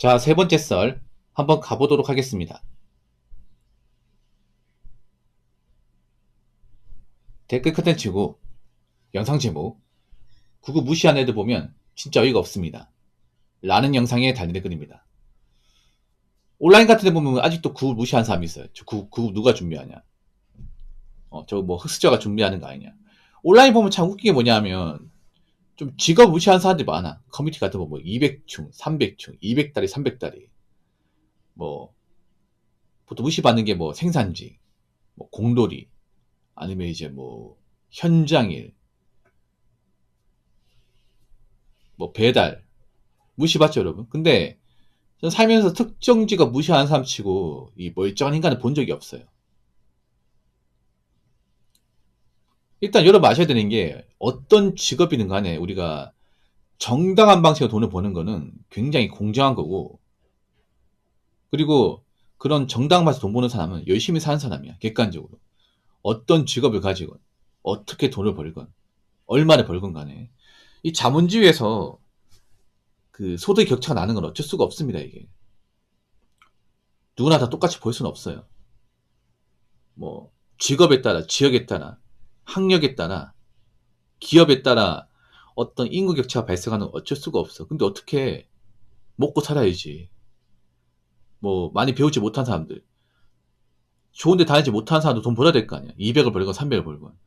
자, 세 번째 썰 한번 가보도록 하겠습니다. 댓글 컨텐츠고 영상 제목 그거 무시한 애들 보면 진짜 어이가 없습니다. 라는 영상에 달린 댓글입니다. 온라인 같은 데 보면 아직도 그거 무시하는 사람이 있어요. 그거 누가 준비하냐. 저거 뭐 흑수저가 준비하는 거 아니냐. 온라인 보면 참 웃긴 게 뭐냐면 좀 직업 무시하는 사람들이 많아. 커뮤니티 같은 거 뭐 200충, 300충, 200다리, 300다리 뭐 보통 무시받는 게 뭐 생산직, 뭐 공돌이 아니면 이제 뭐 현장일, 뭐 배달 무시받죠 여러분. 근데 전 살면서 특정 직업 무시하는 사람 치고 이 멀쩡한 인간을 본 적이 없어요. 일단 여러분 아셔야 되는 게 어떤 직업이든 간에 우리가 정당한 방식으로 돈을 버는 거는 굉장히 공정한 거고, 그리고 그런 정당한 방식으로 돈 버는 사람은 열심히 사는 사람이야. 객관적으로 어떤 직업을 가지건 어떻게 돈을 벌건 얼마를 벌건 간에 이 자본주의에서 그 소득 격차가 나는 건 어쩔 수가 없습니다. 이게 누구나 다 똑같이 벌 수는 없어요. 뭐 직업에 따라, 지역에 따라, 학력에 따라, 기업에 따라 어떤 인구 격차가 발생하는 건 어쩔 수가 없어. 근데 어떻게 먹고 살아야지. 뭐 많이 배우지 못한 사람들, 좋은데 다니지 못한 사람도 돈 벌어야 될 거 아니야. 200을 벌건 300을 벌건.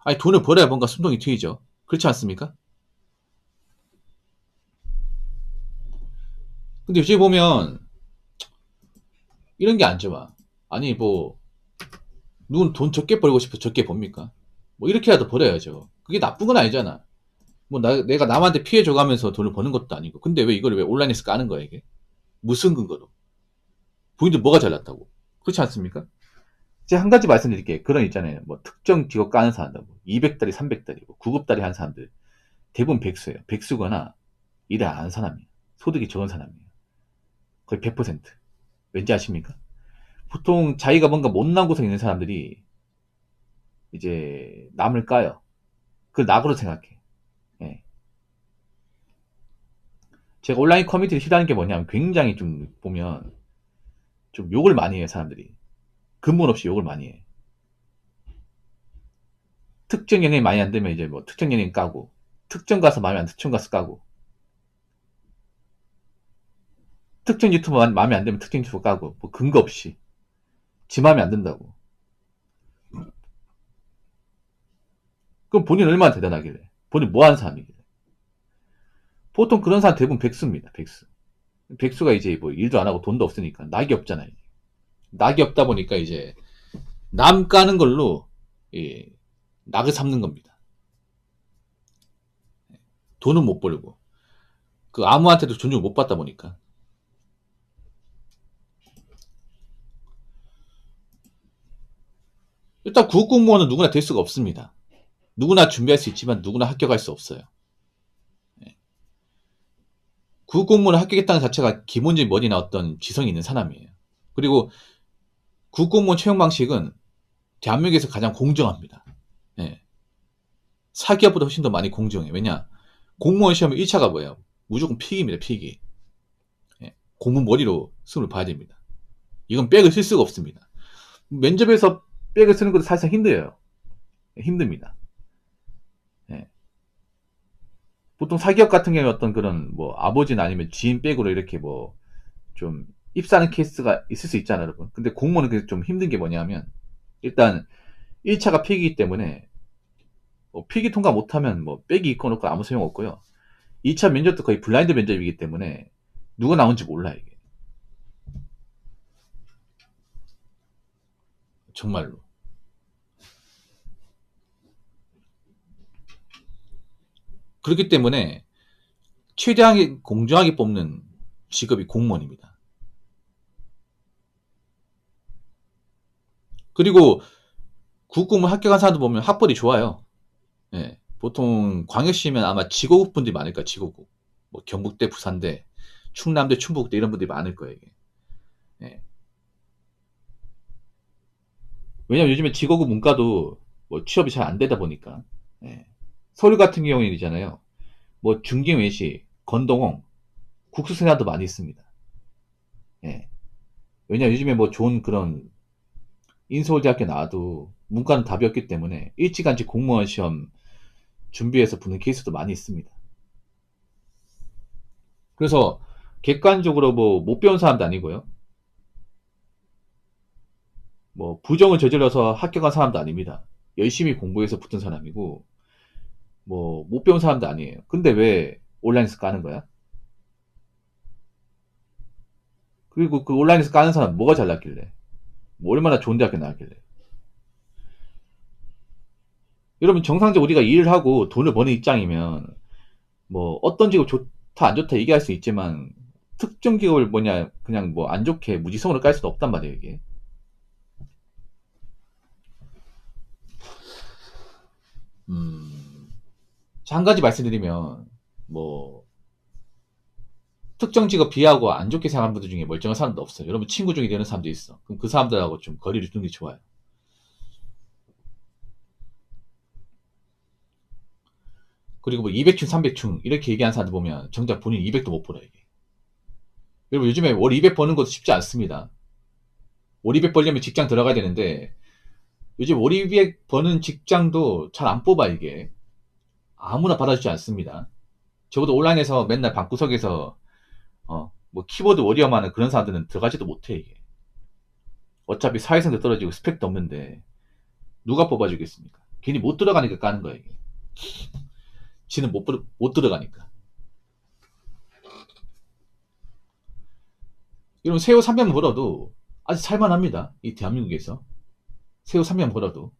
아니 돈을 벌어야 뭔가 숨통이 트이죠. 그렇지 않습니까? 근데 요즘 보면 이런 게 안 좋아. 아니 뭐 누군 돈 적게 벌고 싶어 적게 법니까? 뭐 이렇게라도 벌어야죠. 그게 나쁜 건 아니잖아. 뭐 내가 남한테 피해 줘가면서 돈을 버는 것도 아니고. 근데 왜 이걸 왜 온라인에서 까는 거야 이게? 무슨 근거로? 본인들 뭐가 잘났다고? 그렇지 않습니까? 제가 한 가지 말씀드릴게요. 그런 있잖아요. 뭐 특정 직업 까는 사람들, 뭐 200다리, 300다리, 뭐 9급다리 한 사람들 대부분 백수예요. 백수거나 일을 안 하는 사람이에요. 소득이 적은 사람이에요. 거의 100%. 왠지 아십니까? 보통 자기가 뭔가 못난 곳에 있는 사람들이 이제 남을 까요. 그걸 낙으로 생각해. 예. 제가 온라인 커뮤니티를 싫어하는 게 뭐냐면 굉장히 좀 보면 좀 욕을 많이 해요, 사람들이. 근본 없이 욕을 많이 해. 특정 연예인 많이 안 되면 이제 뭐 특정 연예인 까고, 특정 가수 마음에 안 특정 가수 까고, 특정 유튜버 마음에 안 들면 특정 유튜버 까고, 뭐 근거 없이. 지 마음에 안 든다고. 그럼 본인 얼마나 대단하길래? 본인 뭐 하는 사람이길래? 보통 그런 사람 대부분 백수입니다, 백수. 백수가 이제 뭐 일도 안 하고 돈도 없으니까 낙이 없잖아요. 낙이 없다 보니까 이제 남 까는 걸로 예, 낙을 삼는 겁니다. 돈은 못 벌고 그 아무한테도 존중을 못 받다 보니까. 일단 구급공무원은 누구나 될 수가 없습니다. 누구나 준비할 수 있지만 누구나 합격할 수 없어요. 구급공무원을 합격했다는 자체가 기본적인 머리나 어떤 지성이 있는 사람이에요. 그리고 구급공무원 채용 방식은 대한민국에서 가장 공정합니다. 예. 사기업보다 훨씬 더 많이 공정해요. 왜냐? 공무원 시험의 1차가 뭐예요? 무조건 필기입니다. 필기. 예. 공무 머리로 시험을 봐야 됩니다. 이건 백을 쓸 수가 없습니다. 면접에서 백을 쓰는 것도 사실상 힘들어요. 힘듭니다. 예. 보통 사기업 같은 경우에 어떤 그런 뭐 아버지나 아니면 지인 백으로 이렇게 뭐 좀 입사하는 케이스가 있을 수 있잖아요, 여러분. 근데 공무원은 그게 좀 힘든 게 뭐냐면 일단 1차가 필기이기 때문에 뭐 필기 통과 못하면 뭐 백이 있고 놓고 아무 소용 없고요. 2차 면접도 거의 블라인드 면접이기 때문에 누가 나온지 몰라 이게. 정말로. 그렇기 때문에 최대한 공정하게 뽑는 직업이 공무원입니다. 그리고 국공무원 합격한 사람도 보면 학벌이 좋아요. 예. 보통 광역시면 아마 지고국 분들이 많을 거야, 지고국. 뭐 경북대, 부산대, 충남대, 충북대 이런 분들이 많을 거예요, 이게. 예. 왜냐면 요즘에 지고국 문과도 뭐 취업이 잘 안 되다 보니까. 예. 서울 같은 경우에는 있잖아요. 뭐 중경외시, 건동홍, 국수생활도 많이 있습니다. 예. 왜냐 요즘에 뭐 좋은 그런 인서울대학교 나와도 문과는 답이 없기 때문에 일찌감치 공무원 시험 준비해서 붙는 케이스도 많이 있습니다. 그래서 객관적으로 뭐 못 배운 사람도 아니고요. 뭐 부정을 저질러서 합격한 사람도 아닙니다. 열심히 공부해서 붙은 사람이고 뭐 못 배운 사람도 아니에요. 근데 왜 온라인에서 까는 거야? 그리고 그 온라인에서 까는 사람 뭐가 잘났길래? 뭐 얼마나 좋은 대학교 나왔길래? 여러분 정상적으로 우리가 일을 하고 돈을 버는 입장이면 뭐 어떤 직업 좋다 안 좋다 얘기할 수 있지만 특정 직업을 뭐냐 그냥 뭐 안 좋게 무지성으로 깔 수도 없단 말이에요 이게. 음, 자, 한 가지 말씀드리면 뭐 특정 직업 비하고 안 좋게 생각하는 분들 중에 멀쩡한 사람도 없어요. 여러분 친구 중에 되는 사람도 있어. 그럼 그 사람들하고 좀 거리를 두는 게 좋아요. 그리고 뭐 200충, 300충 이렇게 얘기하는 사람들 보면 정작 본인 200도 못 벌어요. 이게. 여러분 요즘에 월 200 버는 것도 쉽지 않습니다. 월 200 벌려면 직장 들어가야 되는데 요즘 월 200 버는 직장도 잘 안 뽑아 이게. 아무나 받아주지 않습니다. 적어도 온라인에서 맨날 방구석에서 뭐 키보드 워리어만 하는 그런 사람들은 들어가지도 못해 이게. 어차피 사회성도 떨어지고 스펙도 없는데 누가 뽑아주겠습니까? 괜히 못 들어가니까 까는 거야 이게. 지는 못 들어가니까. 이런 새우 300만 벌어도 아직 살만합니다. 이 대한민국에서. 새우 300만 벌어도.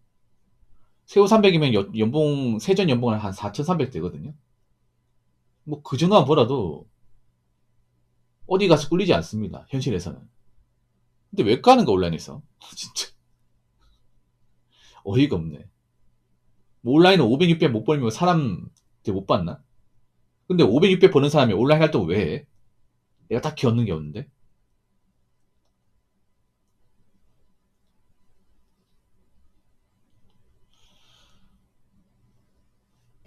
새우 300이면 연봉, 세전 연봉은 한 4,300 되거든요. 뭐 그 정도만 벌어도 어디 가서 꿀리지 않습니다. 현실에서는. 근데 왜 까는 거 온라인에서? 진짜 어이가 없네. 뭐 온라인은 500, 600 못 벌면 사람 못 봤나? 근데 500, 600 버는 사람이 온라인 활동을 왜 해? 내가 딱히 얻는 게 없는데?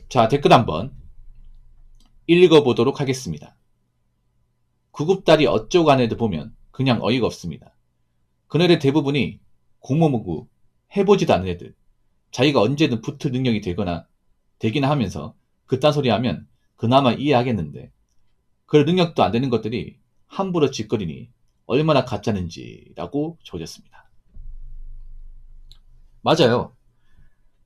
자, 댓글 한번 읽어보도록 하겠습니다. 구급다리 어쩌고 하는 애들 보면 그냥 어이가 없습니다. 그네들 대부분이 공모문구 해보지도 않은 애들, 자기가 언제든 붙을 능력이 되기나 하면서 그딴 소리 하면 그나마 이해하겠는데 그럴 능력도 안 되는 것들이 함부로 짓거리니 얼마나 가짜는지라고 적었습니다. 맞아요.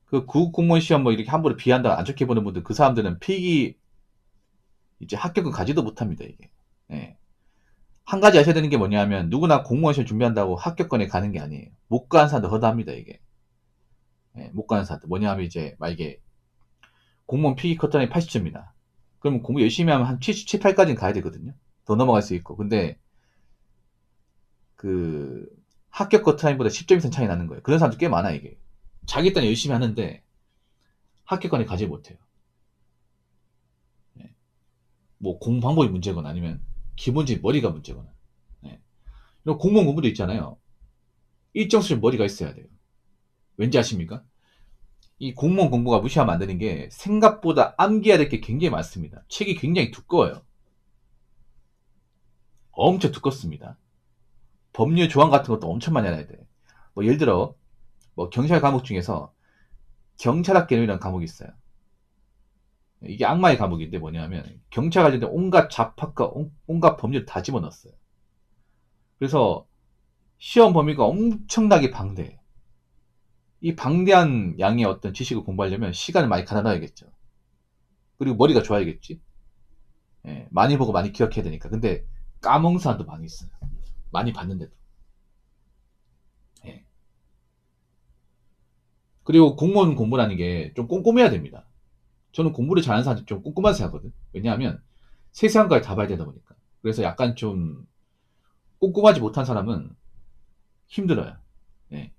그 구급 공무원 시험 뭐 이렇게 함부로 비한다 안 좋게 보는 분들 그 사람들은 필기 이제 합격은 가지도 못합니다 이게. 예. 한 가지 아셔야 되는 게 뭐냐면 누구나 공무원 시험 준비한다고 합격권에 가는 게 아니에요. 못 가는 사람도 허다합니다 이게. 예, 못 가는 사람들 뭐냐면 이제 만약에 공무원 필기 커트라인이 80점이다. 그러면 공부 열심히 하면 한 77, 8까지는 가야 되거든요. 더 넘어갈 수 있고. 근데 그 합격 커트라인보다 10점 이상 차이 나는 거예요. 그런 사람도 꽤 많아 이게. 자기 딴 열심히 하는데 합격권에 가지 못해요. 예. 뭐 공부 방법이 문제거나 아니면 기본적인 머리가 문제거나. 예. 이런 공무원 공부도 있잖아요. 일정 수준 머리가 있어야 돼요. 왠지 아십니까? 이 공무원 공부가 무시하면 안 되는 게 생각보다 암기해야 될 게 굉장히 많습니다. 책이 굉장히 두꺼워요. 엄청 두껍습니다. 법률 조항 같은 것도 엄청 많이 알아야 돼. 뭐 예를 들어 뭐 경찰 과목 중에서 경찰학 개론이라는 과목이 있어요. 이게 악마의 과목인데 뭐냐면 경찰 관련된 온갖 잡학과 온갖 법률 다 집어넣었어요. 그래서 시험 범위가 엄청나게 방대해요. 이 방대한 양의 어떤 지식을 공부하려면 시간을 많이 가다놔야겠죠. 그리고 머리가 좋아야겠지. 예, 많이 보고 많이 기억해야 되니까. 근데 까먹는 사람도 많이 있어요. 많이 봤는데도. 예. 그리고 공무원 공부라는 게 좀 꼼꼼해야 됩니다. 저는 공부를 잘하는 사람들 좀 꼼꼼하게 생각하거든. 왜냐하면 세세한 걸 다 봐야 되다 보니까. 그래서 약간 좀 꼼꼼하지 못한 사람은 힘들어요. 예.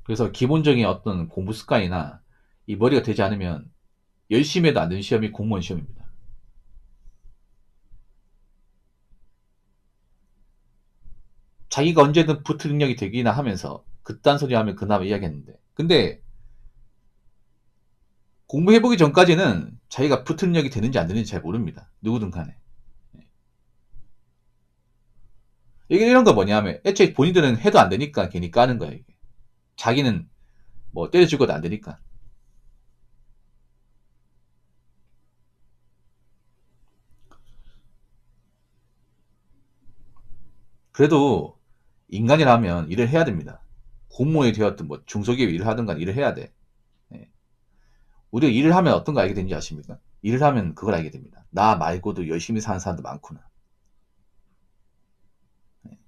그래서 기본적인 어떤 공부 습관이나 이 머리가 되지 않으면 열심히 해도 안 되는 시험이 공무원 시험입니다. 자기가 언제든 붙을 능력이 되기나 하면서 그딴 소리 하면 그나마 이야기했는데. 근데 공부해보기 전까지는 자기가 붙은 력이 되는지 안 되는지 잘 모릅니다. 누구든 간에. 이게 이런 거 뭐냐면 애초에 본인들은 해도 안 되니까 괜히 까는 거야. 이게. 자기는 뭐 때려 죽어도 안 되니까. 그래도 인간이라면 일을 해야 됩니다. 공무원이 되었든 뭐 중소기업 일을 하든 간 일을 해야 돼. 예. 우리가 일을 하면 어떤 거 알게 되는지 아십니까? 일을 하면 그걸 알게 됩니다. 나 말고도 열심히 사는 사람도 많구나. 예.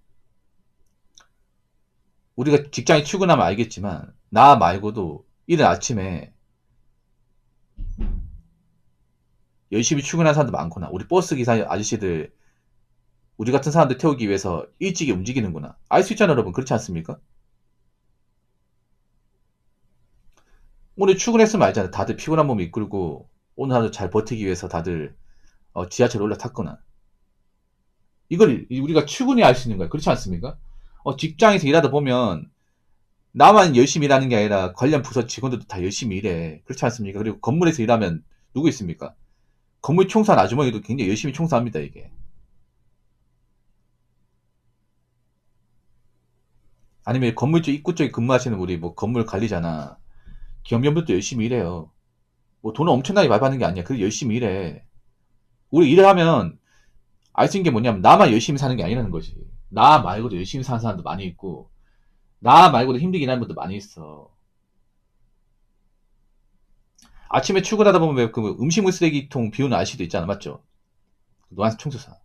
우리가 직장에 출근하면 알겠지만 나 말고도 이른 아침에 열심히 출근하는 사람도 많구나. 우리 버스 기사 아저씨들 우리 같은 사람들 태우기 위해서 일찍이 움직이는구나. 알 수 있잖아요, 여러분. 그렇지 않습니까? 오늘 출근했으면 알잖아요. 다들 피곤한 몸 이끌고 오늘 하루 잘 버티기 위해서 다들 지하철 올라탔구나. 이걸 우리가 출근해 알 수 있는 거야. 그렇지 않습니까? 직장에서 일하다 보면 나만 열심히 일하는 게 아니라 관련 부서 직원들도 다 열심히 일해. 그렇지 않습니까? 그리고 건물에서 일하면 누구 있습니까? 건물 청소한 아주머니도 굉장히 열심히 청소합니다, 이게. 아니면 건물 쪽 입구 쪽에 근무하시는 우리 뭐 건물 관리자나 기업연분도 열심히 일해요. 뭐 돈을 엄청나게 많이 받는 게 아니야. 그래도 열심히 일해. 우리 일을 하면 알 수 있는 게 뭐냐면 나만 열심히 사는 게 아니라는 거지. 나 말고도 열심히 사는 사람도 많이 있고 나 말고도 힘들게 일하는 분도 많이 있어. 아침에 출근하다 보면 왜 그 음식물 쓰레기통 비우는 아저씨도 있잖아. 맞죠? 노란색 청소사.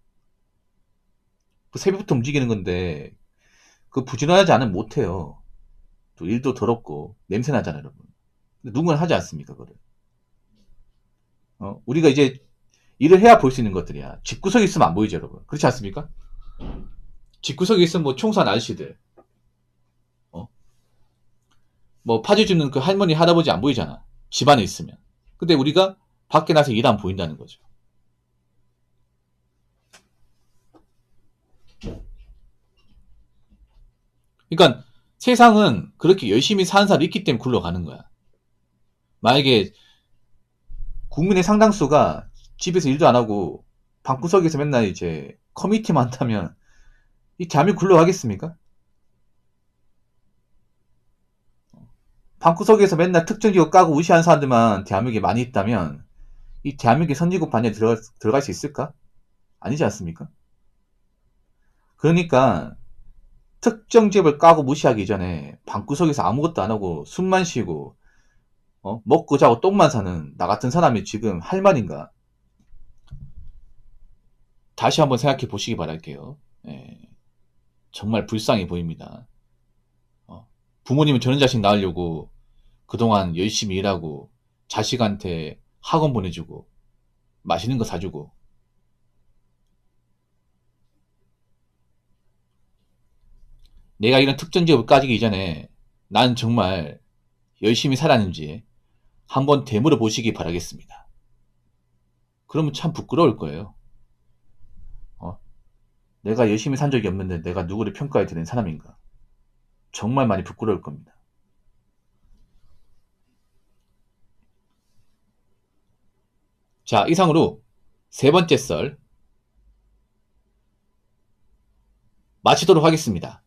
그 새벽부터 움직이는 건데 그 부지런하지 않으면 못해요. 또 일도 더럽고 냄새 나잖아요, 여러분. 근데 누군가 하지 않습니까, 그거를. 우리가 이제 일을 해야 볼 수 있는 것들이야. 집구석에 있으면 안 보이죠, 여러분. 그렇지 않습니까? 집구석에 있으면 뭐 청소한 아저씨들, 어? 뭐 파지 주는 그 할머니, 할아버지 안 보이잖아. 집안에 있으면. 근데 우리가 밖에 나서 일하면 보인다는 거죠. 그러니까 세상은 그렇게 열심히 사는 사람이 있기 때문에 굴러가는 거야. 만약에 국민의 상당수가 집에서 일도 안 하고 방구석에서 맨날 이제 커뮤니티만 한다면 이 대한민국 굴러가겠습니까? 방구석에서 맨날 특정 지역 까고 무시하는 사람들만 대한민국에 많이 있다면 이 대한민국의 선진국 반열에 들어갈 수 있을까? 아니지 않습니까? 그러니까 특정 지역을 까고 무시하기 전에 방구석에서 아무것도 안 하고 숨만 쉬고 먹고 자고 똥만 사는 나 같은 사람이 지금 할 말인가? 다시 한번 생각해 보시기 바랄게요. 예, 정말 불쌍해 보입니다. 부모님은 저런 자식 낳으려고 그동안 열심히 일하고 자식한테 학원 보내주고 맛있는 거 사주고 내가 이런 특정 지역을 까지기 전에 난 정말 열심히 살았는지 한번 되물어 보시기 바라겠습니다. 그러면 참 부끄러울 거예요. 어? 내가 열심히 산 적이 없는데 내가 누구를 평가해 드는 사람인가? 정말 많이 부끄러울 겁니다. 자, 이상으로 세 번째 썰 마치도록 하겠습니다.